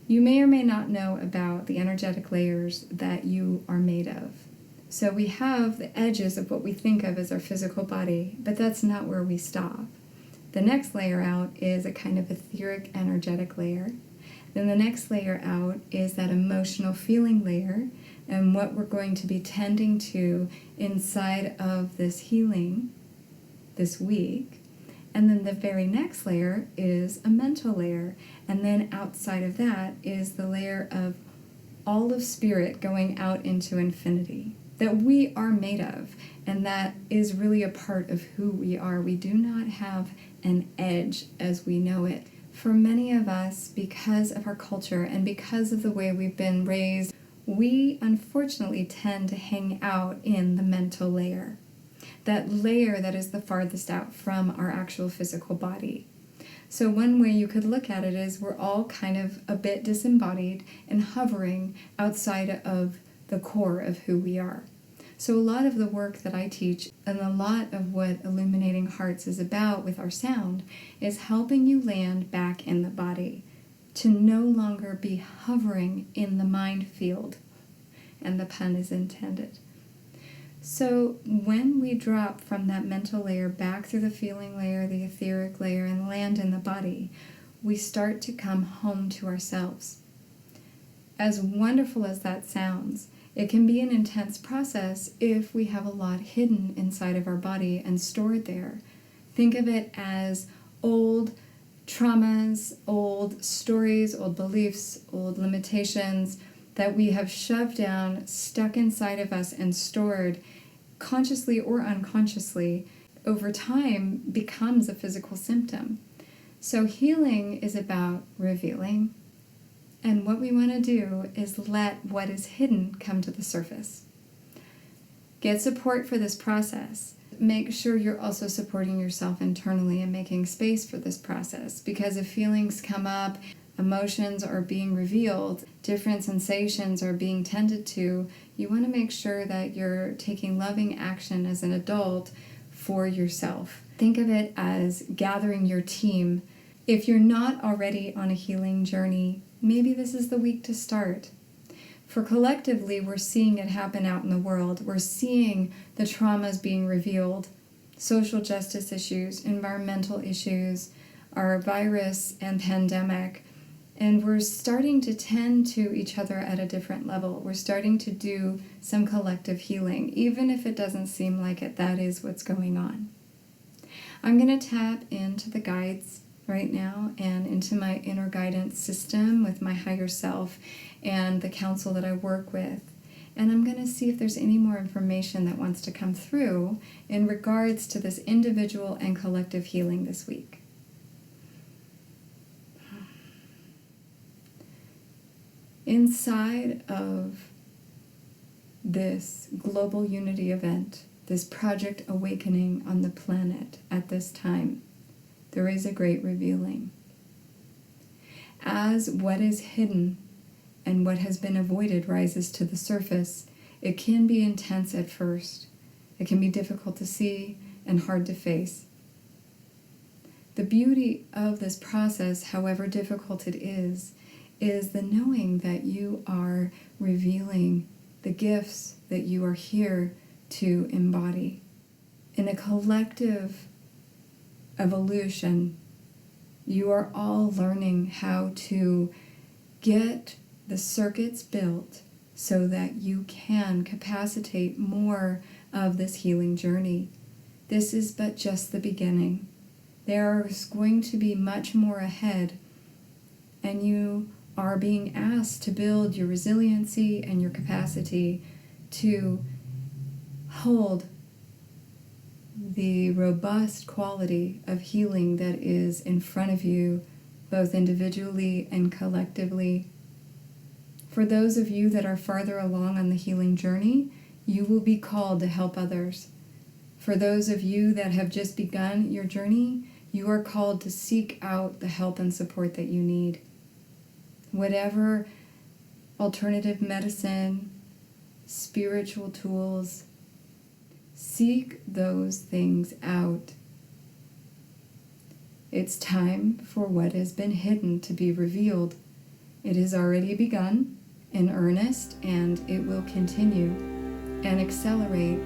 You may or may not know about the energetic layers that you are made of. So we have the edges of what we think of as our physical body, but that's not where we stop. The next layer out is a kind of etheric energetic layer. Then the next layer out is that emotional feeling layer, and what we're going to be tending to inside of this healing this week. And then the very next layer is a mental layer. And then outside of that is the layer of all of spirit going out into infinity that we are made of. And that is really a part of who we are. We do not have an edge as we know it. For many of us, because of our culture and because of the way we've been raised, we unfortunately tend to hang out in the mental layer. That layer that is the farthest out from our actual physical body. So one way you could look at it is we're all kind of a bit disembodied and hovering outside of the core of who we are. So a lot of the work that I teach and a lot of what Illuminating Hearts is about with our sound is helping you land back in the body, to no longer be hovering in the mind field, and the pun is intended. So when we drop from that mental layer back through the feeling layer, the etheric layer, and land in the body, we start to come home to ourselves. As wonderful as that sounds, it can be an intense process if we have a lot hidden inside of our body and stored there. Think of it as old traumas, old stories, old beliefs, old limitations that we have shoved down, stuck inside of us, and stored consciously or unconsciously over time becomes a physical symptom. So healing is about revealing. And what we want to do is let what is hidden come to the surface. Get support for this process. Make sure you're also supporting yourself internally and making space for this process. Because if feelings come up, emotions are being revealed, different sensations are being tended to, you want to make sure that you're taking loving action as an adult for yourself. Think of it as gathering your team. If you're not already on a healing journey, maybe this is the week to start. For collectively, we're seeing it happen out in the world. We're seeing the traumas being revealed, social justice issues, environmental issues, our virus and pandemic. And we're starting to tend to each other at a different level. We're starting to do some collective healing. Even if it doesn't seem like it, that is what's going on. I'm going to tap into the guides right now and into my inner guidance system with my higher self and the council that I work with. And I'm going to see if there's any more information that wants to come through in regards to this individual and collective healing this week. Inside of this global unity event, this Project Awakening on the planet at this time, there is a great revealing. As what is hidden and what has been avoided rises to the surface, it can be intense at first. It can be difficult to see and hard to face. The beauty of this process, however difficult it is the knowing that you are revealing the gifts that you are here to embody. In a collective evolution, you are all learning how to get the circuits built so that you can capacitate more of this healing journey. This is but just the beginning. There is going to be much more ahead, and you are being asked to build your resiliency and your capacity to hold the robust quality of healing that is in front of you, both individually and collectively. For those of you that are farther along on the healing journey, you will be called to help others. For those of you that have just begun your journey, you are called to seek out the help and support that you need. Whatever alternative medicine, spiritual tools, seek those things out. It's time for what has been hidden to be revealed, It has already begun in earnest, and it will continue and accelerate